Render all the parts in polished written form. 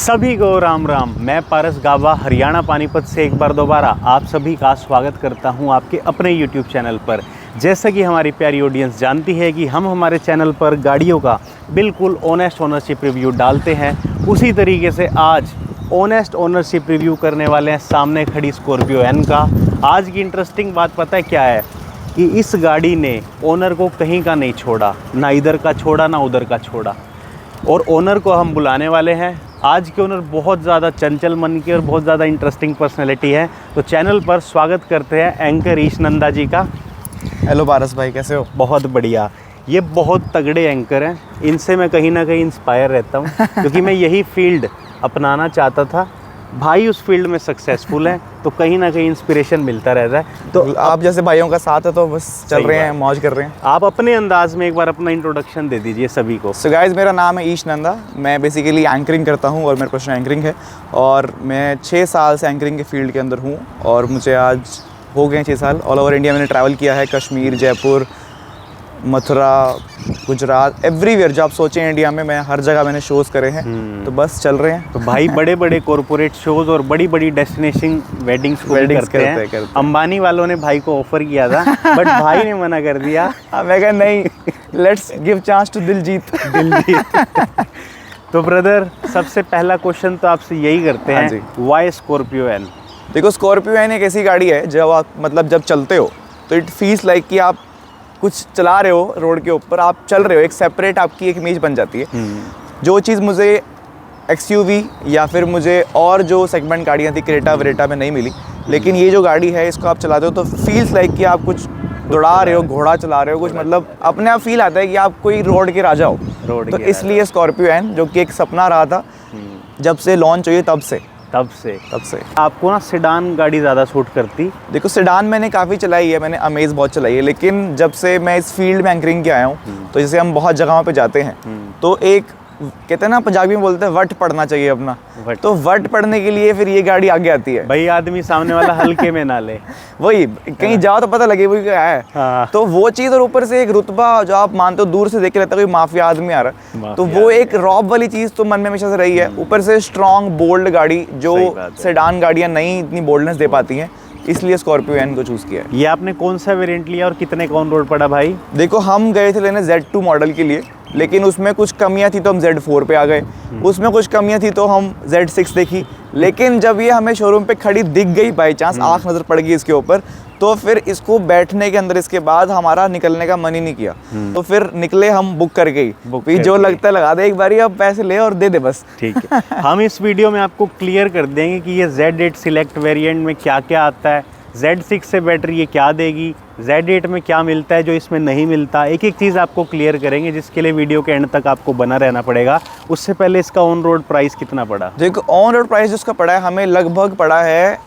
सभी को राम राम। मैं पारस गाबा हरियाणा पानीपत से एक बार दोबारा आप सभी का स्वागत करता हूं आपके अपने YouTube चैनल पर। जैसा कि हमारी प्यारी ऑडियंस जानती है कि हम हमारे चैनल पर गाड़ियों का बिल्कुल ऑनेस्ट ओनरशिप रिव्यू डालते हैं, उसी तरीके से आज ऑनेस्ट ओनरशिप रिव्यू करने वाले हैं सामने खड़ी स्कॉर्पियो एन का। आज की इंटरेस्टिंग बात पता है क्या है कि इस गाड़ी ने ओनर को कहीं का नहीं छोड़ा, ना इधर का छोड़ा ना उधर का छोड़ा। और ओनर को हम बुलाने वाले हैं। आज के ओनर बहुत ज़्यादा चंचल मन के और बहुत ज़्यादा इंटरेस्टिंग पर्सनैलिटी है। तो चैनल पर स्वागत करते हैं एंकर ईश नंदा जी का। हेलो पारस भाई, कैसे हो? बहुत बढ़िया। ये बहुत तगड़े एंकर हैं, इनसे मैं कहीं ना कहीं इंस्पायर रहता हूँ क्योंकि मैं यही फील्ड अपनाना चाहता था। भाई उस फील्ड में सक्सेसफुल हैं तो कहीं ना कहीं इंस्पिरेशन मिलता रहता है। तो आप जैसे भाइयों का साथ है तो बस चल रहे हैं, मौज कर रहे हैं। आप अपने अंदाज में एक बार अपना इंट्रोडक्शन दे दीजिए सभी को। सो गाइस, मेरा नाम है ईश नंदा। मैं बेसिकली एंकरिंग करता हूं और मेरा प्रोफेशन एंकरिंग है और मैं 6 साल से एंकरिंग के फील्ड के अंदर हूं और मुझे आज हो गए 6 साल। ऑल ओवर इंडिया मैंने ट्रैवल किया है, कश्मीर, जयपुर, मथुरा, गुजरात, एवरीवेयर जो आप सोचें इंडिया में, मैं हर जगह मैंने शोज़ करे हैं। तो बस चल रहे हैं। तो भाई बड़े बड़े कॉरपोरेट शोज़ और बड़ी बड़ी डेस्टिनेशन वेडिंग्स करते हैं। अंबानी वालों ने भाई को ऑफर किया था बट भाई ने मना कर दिया। मैं कहा नहीं, let's give chance to Diljit. तो ब्रदर, सबसे पहला क्वेश्चन तो आपसे यही करते हैं, व्हाई स्कॉर्पियो एन? देखो, स्कॉर्पियो एन एक ऐसी गाड़ी है जब आप जब चलते हो तो इट फील्स लाइक कि आप कुछ चला रहे हो रोड के ऊपर, आप चल रहे हो, एक सेपरेट आपकी एक इमेज बन जाती है। जो चीज़ मुझे एक्सयूवी या फिर मुझे और जो सेगमेंट गाड़ियाँ थी क्रेटा वरेटा में नहीं मिली, लेकिन ये जो गाड़ी है इसको आप चलाते हो तो फील्स लाइक कि आप कुछ दौड़ा रहे हो, घोड़ा चला रहे हो, कुछ अपने आप फील आता है कि आप कोई रोड के राजा हो। तो इसलिए स्कॉर्पियो एन, जो कि एक सपना रहा था जब से लॉन्च हुई तब से आपको ना सेडान गाड़ी ज़्यादा सूट करती? देखो, सेडान मैंने काफ़ी चलाई है, मैंने अमेज बहुत चलाई है, लेकिन जब से मैं इस फील्ड में एंकरिंग के आया हूँ तो जैसे हम बहुत जगहों पे जाते हैं तो एक कहते हैं ना, पंजाबी में बोलते हैं वट पड़ना चाहिए अपना। तो वट पड़ने के लिए फिर ये गाड़ी आगे आती है भाई। आदमी सामने वाला हल्के में ना ले, वही कहीं जाओ तो पता लगे वही क्या है। तो वो चीज़, और ऊपर से एक रुतबा जो आप मानते हो, दूर से देख के लगता है कोई माफिया आदमी आ रहा है, तो वो एक रॉब वाली चीज़ तो मन में हमेशा से रही है। ऊपर से स्ट्रॉन्ग बोल्ड गाड़ी, जो सेडान गाड़ियाँ नहीं इतनी बोल्डनेस दे पाती हैं, इसलिए स्कॉर्पियो एन को चूज़ किया है। ये आपने कौन सा वेरिएंट लिया और कितने का ऑन रोड पड़ा भाई? देखो, हम गए थे लेने Z2 मॉडल के लिए, लेकिन उसमें कुछ कमियां थी तो हम Z4 पे आ गए। उसमें कुछ कमियां थी तो हम Z6 देखी, लेकिन जब ये हमें शोरूम पे खड़ी दिख गई बाई चांस, आँख नज़र पड़ गई इसके ऊपर, तो फिर इसको बैठने के अंदर इसके बाद हमारा निकलने का मन ही नहीं किया। तो फिर निकले हम बुक कर गई। जो लगता है लगा दे एक बारी, अब पैसे ले और दे दे बस। ठीक है। हम इस वीडियो में आपको क्लियर कर देंगे कि ये Z8 सिलेक्ट वेरिएंट में क्या क्या आता है, Z6 से बेटर ये क्या देगी, Z8 में क्या मिलता है जो इसमें नहीं मिलता। एक एक चीज़ आपको क्लियर करेंगे, जिसके लिए वीडियो के एंड तक आपको बना रहना पड़ेगा। उससे पहले इसका ऑन रोड प्राइस कितना पड़ा? देखो, ऑन रोड प्राइस जिसका पड़ा है हमें लगभग पड़ा है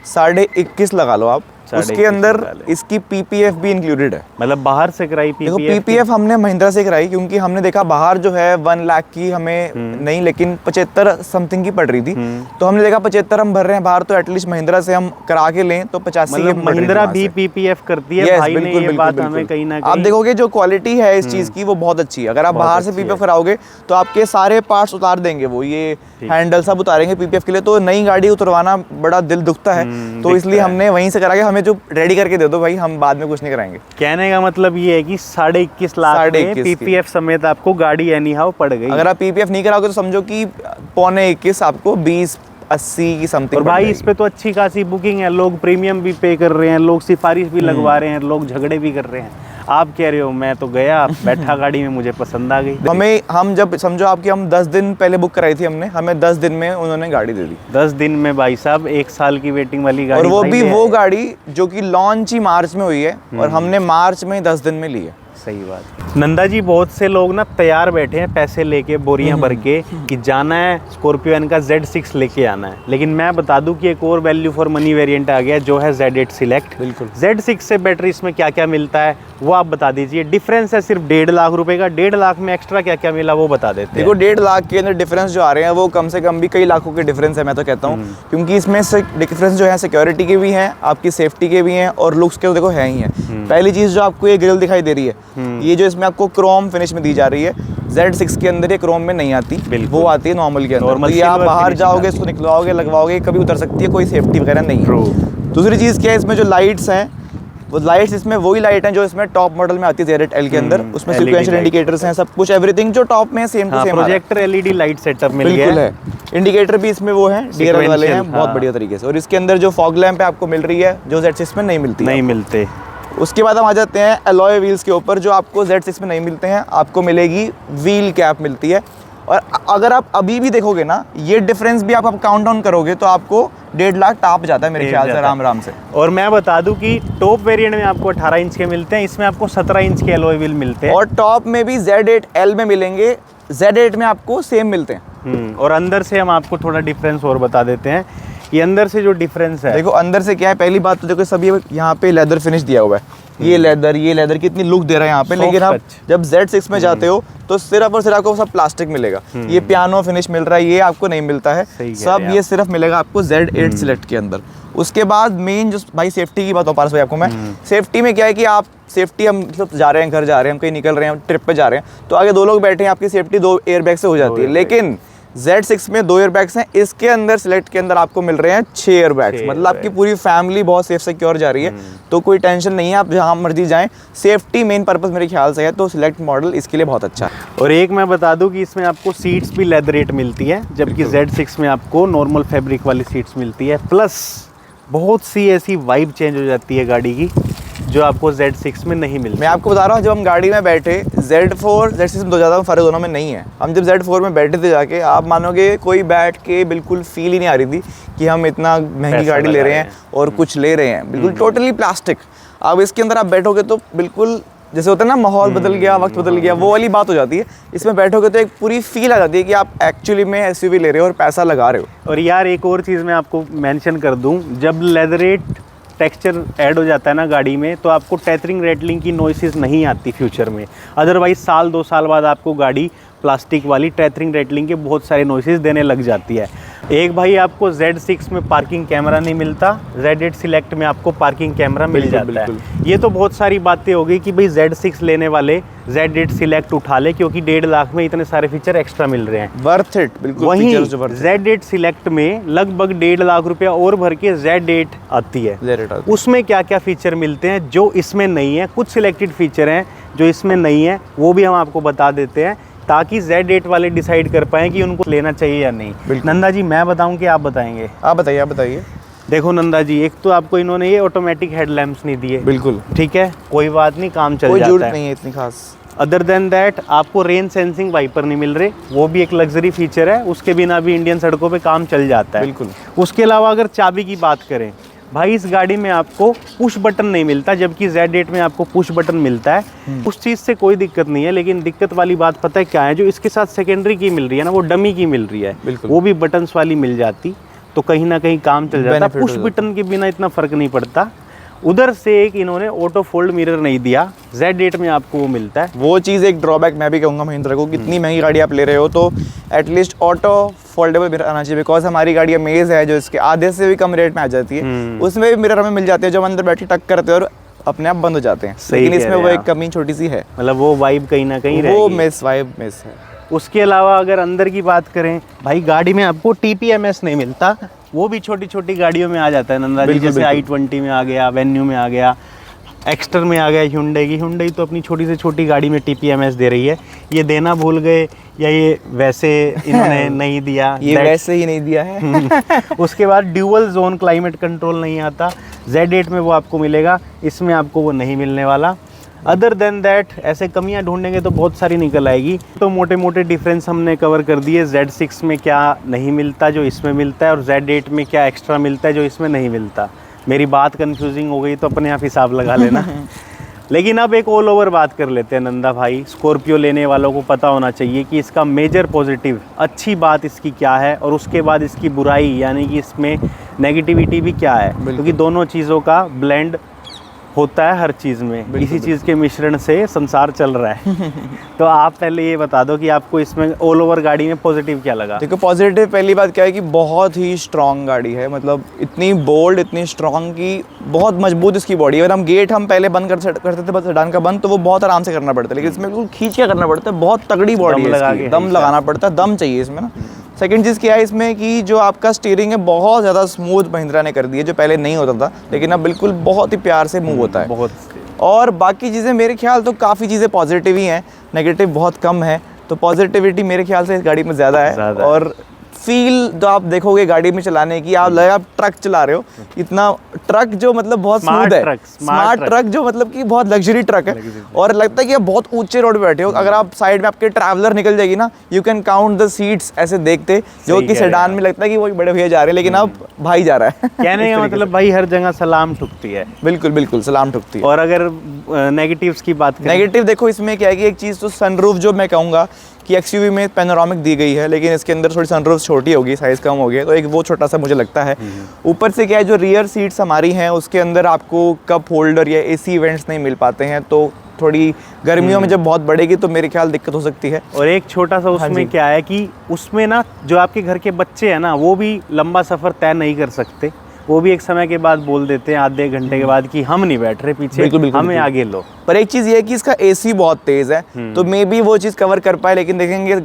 21.5 लगा लो आप। उसके अंदर इसकी पीपीएफ भी इंक्लूडेड है। मतलब बाहर से कराई पीपीएफ? देखो, पीपीएफ हमने महिंद्रा से कराई क्योंकि हमने देखा बाहर जो है 1 लाख की हमें नहीं, लेकिन 75 समथिंग की पड़ रही थी। तो हमने देखा 75 हम भर रहे हैं बाहर, तो एटलीस्ट महिंद्रा से हम करा के लें तो 85 मतलब महिंद्रा भी पीपीएफ करती है। भाई ने ये बात हमें कहीं ना कहीं, आप देखोगे जो क्वालिटी है इस चीज़ की वो बहुत अच्छी है। अगर आप बाहर से पीपीएफ कराओगे तो आपके सारे पार्ट्स उतार देंगे, वो ये हैंडल सब उतारेंगे पीपीएफ के लिए। तो नई गाड़ी उतरवाना बड़ा दिल दुखता है, तो इसलिए हमने वहीं से करा के, हमें जो रेडी करके दे दो भाई, हम बाद में कुछ नहीं कराएंगे। कहने का मतलब ये है कि 21.5 लाख में पीपीएफ समेत आपको गाड़ी एनी हाउ पड़ गई। अगर आप पीपीएफ नहीं कराओगे तो समझो कि 21.25 आपको 20-80 की समथिंग। और भाई इस पे तो अच्छी खासी बुकिंग है, लोग प्रीमियम भी पे कर रहे हैं, लोग सिफारिश भी लगवा रहे हैं, लोग झगड़े भी कर रहे हैं। आप कह रहे हो मैं तो गया, बैठा गाड़ी में, मुझे पसंद आ गई। हम जब समझो आपकी हम 10 दिन पहले बुक कराई थी हमने, हमें 10 दिन में उन्होंने गाड़ी दे दी। 10 दिन में भाई साहब, 1 साल की वेटिंग वाली गाड़ी। और वो भी वो गाड़ी जो कि लॉन्च ही मार्च में हुई है और हमने मार्च में 10 दिन में ली है। सही बात। नंदा जी, बहुत से लोग ना तैयार बैठे हैं पैसे लेके, बोरियां भर के, कि जाना है स्कॉर्पियो एन का Z6 लेके आना है। लेकिन मैं बता दूं कि एक और वैल्यू फॉर मनी वेरिएंट आ गया जो है Z8 सिलेक्ट। बिल्कुल। Z6 से बेटर इसमें क्या क्या मिलता है वो आप बता दीजिए। डिफरेंस है सिर्फ 1.5 लाख रुपए का, 1.5 लाख में एक्स्ट्रा क्या क्या मिला वो बता देते हैं। देखो, 1.5 लाख के अंदर डिफरेंस जो आ रहे हैं वो कम से कम भी कई लाखों के डिफरेंस है, मैं तो कहता हूँ, क्योंकि इसमें से डिफरेंस जो है सिक्योरिटी के भी हैं, आपकी सेफ्टी के भी हैं और लुक्स के तो देखो है ही है। पहली चीज़ जो आपको ये ग्रिल दिखाई दे रही है, ये जो इसमें आपको क्रोम फिनिश में दी जा रही है, Z6 के अंदर ये क्रोम में नहीं आती, वो आती है नॉर्मल के अंदर। Normal तो ये आप silver बाहर finishing जाओगे, आती इसको निकलवाओगे, लगवाओगे, कभी उतर सकती है, कोई सेफ्टी वगैरह नहीं है। दूसरी चीज़ क्या है, इसमें जो लाइट्स हैं वो लाइट्स इसमें वही लाइट हैं जो इसमें टॉप मॉडल में आती है ZL के अंदर। उसमें सीक्वेंशियल इंडिकेटर्स हैं, सब कुछ एवरीथिंग जो टॉप में है same to same. Projector LED light setup मिल गया बिल्कुल है। इंडिकेटर भी इसमें वो है DRL वाले हैं, बहुत बढ़िया तरीके से। और इसके अंदर जो फॉग लैंप है आपको मिल रही है, जो Z6 में नहीं मिलती, नहीं मिलते। उसके बाद हम आ जाते हैं अलॉय व्हील्स के ऊपर, जो आपको Z6 में नहीं मिलते हैं। आपको मिलेगी व्हील कैप मिलती है। और अगर आप अभी भी देखोगे ना, ये डिफरेंस भी आप काउंट डाउन करोगे तो आपको 1.5 लाख टाप जाता है मेरे ख्याल से, आराम से। और मैं बता दूं कि टॉप वेरिएंट में आपको 18 इंच के मिलते हैं, इसमें आपको 17 इंच के अलॉय व्हील मिलते हैं। और टॉप में भी Z8L में मिलेंगे, Z8 में आपको सेम मिलते हैं। और अंदर से हम आपको थोड़ा डिफरेंस और बता देते हैं। ये अंदर से जो डिफरेंस है, देखो अंदर से क्या है। पहली बात तो देखो, सब ये यहाँ पे लेदर फिनिश दिया हुआ है, ये लेदर कितनी लुक दे रहा है यहाँ पे। लेकिन आप जब Z6 में जाते हो तो सिर्फ और सिर्फ आपको सब प्लास्टिक मिलेगा। ये पियानो फिनिश मिल रहा है, ये आपको नहीं मिलता है। सब ये सिर्फ मिलेगा आपको Z8 सिलेक्ट के अंदर। उसके बाद मेन जो भाई सेफ्टी की बात हो पारस भाई आपको मैं, सेफ्टी में क्या है कि आप सेफ्टी, हम मतलब जा रहे हैं, घर जा रहे हैं, हम कहीं निकल रहे हैं, ट्रिप पे जा रहे हैं, तो आगे 2 लोग बैठे हैं, आपकी सेफ्टी 2 एयरबैग से हो जाती है। लेकिन Z6 में 2 एयरबैग्स हैं, इसके अंदर सिलेक्ट के अंदर आपको मिल रहे हैं 6 एयरबैग्स। मतलब आपकी पूरी फैमिली बहुत सेफ सिक्योर जा रही है, तो कोई टेंशन नहीं है, आप जहाँ मर्जी जाएं। सेफ्टी मेन पर्पस मेरे ख्याल से है, तो सिलेक्ट मॉडल इसके लिए बहुत अच्छा है। और एक मैं बता दूं कि इसमें आपको सीट्स भी लेदरेट मिलती है, जबकि Z6 में आपको नॉर्मल फैब्रिक वाली सीट्स मिलती है। प्लस बहुत सी ऐसी वाइब चेंज हो जाती है गाड़ी की जो आपको Z6 में नहीं मिलती। मैं आपको बता रहा हूँ, जब हम गाड़ी में बैठे Z4 Z6 में ज़्यादा फ़र्क दोनों में नहीं है। हम जब Z4 में बैठे थे जाके, आप मानोगे कोई बैठ के बिल्कुल फील ही नहीं आ रही थी कि हम इतना महंगी गाड़ी ले रहे हैं और कुछ ले रहे हैं। बिल्कुल टोटली प्लास्टिक। अब इसके अंदर आप बैठोगे तो बिल्कुल जैसे होता है ना, माहौल बदल गया, वक्त बदल गया, वो वाली बात हो जाती है। इसमें बैठोगे तो एक पूरी फील आ जाती है कि आप एक्चुअली में SUV ले रहे हो और पैसा लगा रहे हो। और यार एक और चीज़ मैं आपको मेंशन कर दूं, जब लेदरेट टेक्सचर ऐड हो जाता है ना गाड़ी में, तो आपको टेथरिंग रेटलिंग की नॉइसेस नहीं आती फ्यूचर में। अदरवाइज साल 2 साल बाद आपको गाड़ी प्लास्टिक वाली टेथरिंग रेटलिंग के बहुत सारे नॉइसेस देने लग जाती है। एक भाई आपको Z6 में पार्किंग कैमरा नहीं मिलता, Z8 सिलेक्ट में आपको पार्किंग कैमरा मिल जाता है। ये तो बहुत सारी बातें हो गई कि भाई Z6 लेने वाले Z8 सिलेक्ट उठा ले, क्योंकि 1.5 लाख में इतने सारे फीचर एक्स्ट्रा मिल रहे हैं। वर्थ इट, बिल्कुल। वहीं Z8 सिलेक्ट में लगभग 1.5 लाख रुपया और भर के Z8 आती है। उसमें क्या क्या फीचर मिलते हैं जो इसमें नहीं है। कुछ सिलेक्टेड फीचर हैं जो इसमें नहीं है, वो भी हम आपको बता देते हैं, ताकि Z8 वाले डिसाइड कर पाएं कि उनको लेना चाहिए या नहीं। नंदा जी, मैं बताऊं कि आप बताएंगे? आप बताइए। देखो नंदा जी, एक तो आपको इन्होंने ये ऑटोमेटिक हेडलैम्प्स नहीं दिए। बिल्कुल ठीक है, कोई बात नहीं, काम चल कोई जाता जरूरत है। नहीं है इतनी खास। अदर देन दैट आपको रेन सेंसिंग वाइपर नहीं मिल रहे, वो भी एक लग्जरी फीचर है, उसके बिना भी इंडियन सड़कों पे काम चल जाता है। बिल्कुल। उसके अलावा अगर चाबी की बात करें, भाई इस गाड़ी में आपको पुश बटन नहीं मिलता, जबकि Z8 में आपको पुश बटन मिलता है। उस चीज़ से कोई दिक्कत नहीं है, लेकिन दिक्कत वाली बात पता है क्या है? जो इसके साथ सेकेंडरी की मिल रही है ना, वो डमी की मिल रही है। वो भी बटन्स वाली मिल जाती तो कहीं ना कहीं काम चल जाता। पुश बटन के बिना इतना फ़र्क नहीं पड़ता। उधर से एक इन्होंने ऑटो फोल्ड मिरर नहीं दिया, Z8 में आपको वो मिलता है। वो चीज़ एक ड्रॉबैक मैं भी कहूँगा महिंद्रा को, कितनी महंगी गाड़ी आप ले रहे हो तो एटलीस्ट ऑटो फोल्डेबल मिरर आना चाहिए। बिकॉज हमारी गाड़ी अमेज है जो इसके आधे से भी कम रेट में आ जाती है, उसमें भी मिरर हमें मिल जाते हैं जो हम अंदर बैठे टक करते हैं और अपने आप बंद हो जाते हैं। लेकिन इसमें वो एक कमी छोटी सी है, मतलब वो वाइब कहीं ना कहीं वो वाइब मिस है। उसके अलावा अगर अंदर की बात करें, भाई गाड़ी में आपको TPMS नहीं मिलता, वो भी छोटी छोटी गाड़ियों में आ जाता है नंदा जी, जैसे i20 में आ गया, वेन्यू में आ गया, एक्स्टर में आ गया, Hyundai तो अपनी छोटी से छोटी गाड़ी में TPMS दे रही है। ये देना भूल गए या ये वैसे इन्होंने नहीं दिया? ये वैसे ही नहीं दिया है। उसके बाद ड्यूअल जोन क्लाइमेट कंट्रोल नहीं आता, Z8 में वो आपको मिलेगा, इसमें आपको वो नहीं मिलने वाला। अदर देन दैट ऐसे कमियां ढूंढेंगे तो बहुत सारी निकल आएगी। तो मोटे मोटे डिफरेंस हमने कवर कर दिए, Z6 में क्या नहीं मिलता जो इसमें मिलता है, और Z8 में क्या एक्स्ट्रा मिलता है जो इसमें नहीं मिलता। मेरी बात कंफ्यूजिंग हो गई तो अपने आप हिसाब लगा लेना। लेकिन अब एक ऑल ओवर बात कर लेते हैं नंदा भाई। स्कॉर्पियो लेने वालों को पता होना चाहिए कि इसका मेजर पॉजिटिव, अच्छी बात इसकी क्या है, और उसके बाद इसकी बुराई यानी कि इसमें नेगेटिविटी भी क्या है, क्योंकि दोनों चीज़ों का ब्लेंड होता है हर चीज़ में, बिल्कुल, इसी चीज़ के मिश्रण से संसार चल रहा है। तो आप पहले ये बता दो कि आपको इसमें ऑल ओवर गाड़ी में पॉजिटिव क्या लगा? देखो पॉजिटिव पहली बात क्या है कि बहुत ही स्ट्रॉन्ग गाड़ी है, मतलब इतनी बोल्ड, इतनी स्ट्रॉन्ग की बहुत मजबूत इसकी बॉडी है। अगर हम पहले बंद करते थे बस सेडान का बंद, तो वो बहुत आराम से करना पड़ता है, लेकिन इसमें बिल्कुल खींच के करना पड़ता है। बहुत तगड़ी बॉडी है इसकी, दम लगाना पड़ता है, दम चाहिए इसमें ना। सेकंड चीज़ क्या है इसमें कि जो आपका स्टीयरिंग है बहुत ज़्यादा स्मूथ महिंद्रा ने कर दी है, जो पहले नहीं होता था, लेकिन अब बिल्कुल बहुत ही प्यार से मूव होता है। बहुत। और बाकी चीज़ें मेरे ख्याल तो काफ़ी चीज़ें पॉजिटिव ही हैं, नेगेटिव बहुत कम है। तो पॉजिटिविटी मेरे ख्याल से इस गाड़ी में ज़्यादा है। और फील जो आप देखोगे गाड़ी में चलाने की, आप लगे आप ट्रक चला रहे हो, इतना ट्रक जो मतलब बहुत स्मूथ है, स्मार्ट ट्रक जो मतलब कि बहुत लग्जरी ट्रक है। और लगता है कि आप बहुत ऊंचे रोड पे बैठे हो। अगर आप साइड में आपके ट्रैवलर निकल जाएगी ना, you can count the seats ऐसे देखते, जो कि सेडान में लगता है कि वो बड़े भैया जा रहे हैं, लेकिन अब भाई जा रहा है। कहने का मतलब भाई हर जगह सलाम ठुकती है। बिल्कुल बिल्कुल सलाम ठुकती है। और अगर नेगेटिव्स की बात करें, नेगेटिव देखो इसमें क्या है कि एक चीज़ तो सनरूफ, जो मैं कहूँगा कि एक्सयूवी में पैनोरामिक दी गई है, लेकिन इसके अंदर थोड़ी सनरूफ छोटी होगी, साइज़ कम हो गया, तो एक वो छोटा सा मुझे लगता है। ऊपर से क्या है, जो रियर सीट्स हमारी हैं उसके अंदर आपको कप होल्डर या एसी इवेंट्स नहीं मिल पाते हैं, तो थोड़ी गर्मियों में जब बहुत बढ़ेगी तो मेरे ख्याल दिक्कत हो सकती है। और एक छोटा सा उसमें क्या है कि उसमें ना जो आपके घर के बच्चे हैं ना, वो भी लंबा सफ़र तय नहीं कर सकते। वो भी एक समय के बाद बोल देते हैं, आधे घंटे के बाद, कि हम नहीं बैठ रहे पीछे, हमें आगे लो। पर एक चीज़ ये है कि इसका एसी बहुत तेज़ है, तो मे बी वो चीज़ कवर कर पाए, लेकिन देखेंगे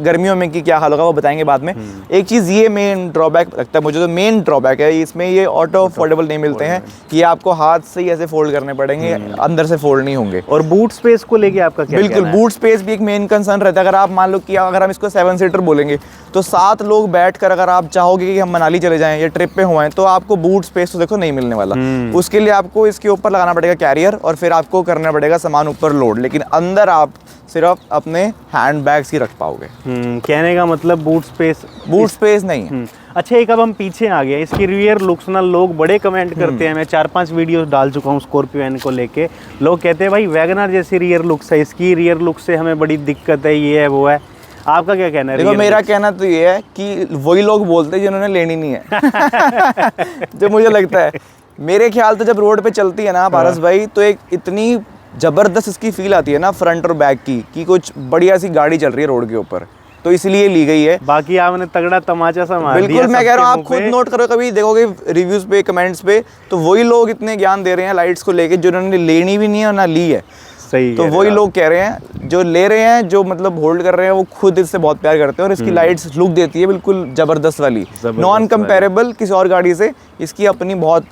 गर्मियों में कि क्या हाल होगा, वो बताएंगे बाद में। एक चीज़ ये मेन ड्रॉबैक लगता है मुझे, तो मेन ड्रॉबैक है इसमें, ये ऑटो फोल्डेबल नहीं मिलते हैं, कि आपको हाथ से ही ऐसे फोल्ड करने पड़ेंगे, अंदर से फोल्ड नहीं होंगे। और बूट स्पेस को लेके आपका क्या? बिल्कुल, बूट स्पेस भी एक मेन कंसर्न रहता है। अगर आप मान लो कि अगर हम इसको 7 सीटर बोलेंगे, तो 7 लोग बैठकर अगर आप चाहोगे कि हम मनाली चले जाएं या ट्रिप पे हुए, तो आपको बूट स्पेस तो देखो नहीं मिलने वाला। उसके लिए आपको इसके ऊपर लगाना पड़ेगा कैरियर, और फिर आपको करना पड़ेगा सामान ऊपर लोड, लेकिन अंदर आप सिर्फ अपने हैंड बैग्स ही रख पाओगे। कहने का मतलब बूट स्पेस नहीं है। अच्छा, एक अब हम पीछे आ गए, इसकी रियर लुक्स ना लोग बड़े कमेंट करते हैं। मैं 4-5 वीडियोस डाल चुका हूँ स्कॉर्पियो एन को लेके। लोग कहते हैं भाई वैगनर जैसी रियर लुक्स है, इसकी रियर लुक से हमें बड़ी दिक्कत है, ये है वो है। आपका क्या कहना है? देखो मेरा कहना तो ये है कि वही लोग बोलते हैं जिन्होंने लेनी नहीं है। जो मुझे लगता है, मेरे ख्याल तो जब रोड पे चलती है ना पारस भाई, तो एक इतनी ज़बरदस्त इसकी फील आती है ना फ्रंट और बैक की, कि कुछ बढ़िया सी गाड़ी चल रही है रोड के ऊपर, तो इसलिए ली गई है। बाकी आपने तगड़ा तमाचा सा मार दिया। बिल्कुल, मैं कह रहा हूँ, आप खुद नोट करो, कभी देखोगे रिव्यूज़ पे, कमेंट्स पे, तो वही लोग इतने ज्ञान दे रहे हैं लाइट्स को लेके, जिन्होंने लेनी भी नहीं है और ना ली है। सही, तो वही लोग कह रहे हैं, जो ले रहे हैं, जो मतलब होल्ड कर रहे हैं, वो खुद इससे बहुत प्यार करते हैं। और इसकी लाइट्स लुक देती है बिल्कुल ज़बरदस्त वाली, नॉन कंपेरेबल किसी और गाड़ी से, इसकी अपनी बहुत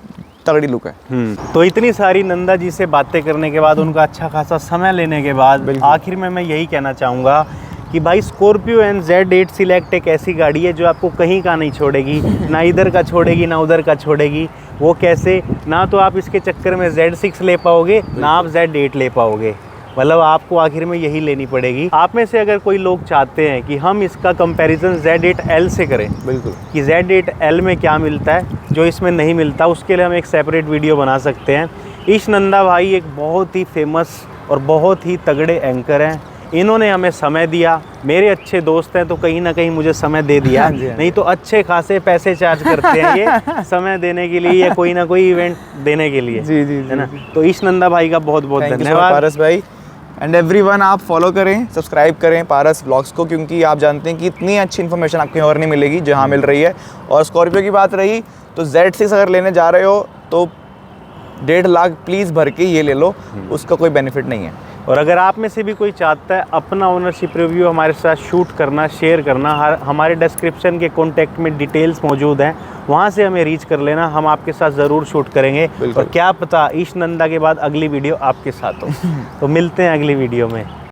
तगड़ी लुक है। तो इतनी सारी नंदा जी से बातें करने के बाद, उनका अच्छा खासा समय लेने के बाद, आखिर में मैं यही कहना चाहूँगा कि भाई स्कॉर्पियो एन Z8 सिलेक्ट एक ऐसी गाड़ी है जो आपको कहीं का नहीं छोड़ेगी, ना इधर का छोड़ेगी ना उधर का छोड़ेगी। वो कैसे? ना तो आप इसके चक्कर में Z6 ले पाओगे, ना आप Z8 ले पाओगे। मतलब आपको आखिर में यही लेनी पड़ेगी। आप में से अगर कोई लोग चाहते हैं कि हम इसका कंपैरिजन Z8L से करें, बिल्कुल, कि Z8L में क्या मिलता है जो इसमें नहीं मिलता, उसके लिए हम एक सेपरेट वीडियो बना सकते हैं। ईश नंदा भाई एक बहुत ही फेमस और बहुत ही तगड़े एंकर हैं। इन्होंने हमें समय दिया, मेरे अच्छे दोस्त हैं तो कहीं ना कहीं मुझे समय दे दिया। नहीं तो अच्छे खासे पैसे चार्ज करते हैं ये समय देने के लिए या कोई ना कोई इवेंट देने के लिए। जी जी, है ना। तो ईश नंदा भाई का बहुत बहुत धन्यवाद पारस भाई। एंड एवरीवन, आप फॉलो करें, सब्सक्राइब करें पारस व्लॉग्स को, क्योंकि आप जानते हैं कि इतनी अच्छी इन्फॉर्मेशन आपको कहीं और नहीं मिलेगी जहाँ मिल रही है। और स्कॉर्पियो की बात रही, तो Z6 अगर लेने जा रहे हो तो 1.5 लाख प्लीज़ भर के ये ले लो, उसका कोई बेनिफिट नहीं है। और अगर आप में से भी कोई चाहता है अपना ओनरशिप रिव्यू हमारे साथ शूट करना, शेयर करना, हमारे डिस्क्रिप्शन के कॉन्टैक्ट में डिटेल्स मौजूद हैं, वहाँ से हमें रीच कर लेना, हम आपके साथ ज़रूर शूट करेंगे। और क्या पता ईश नंदा के बाद अगली वीडियो आपके साथ हो। तो मिलते हैं अगली वीडियो में।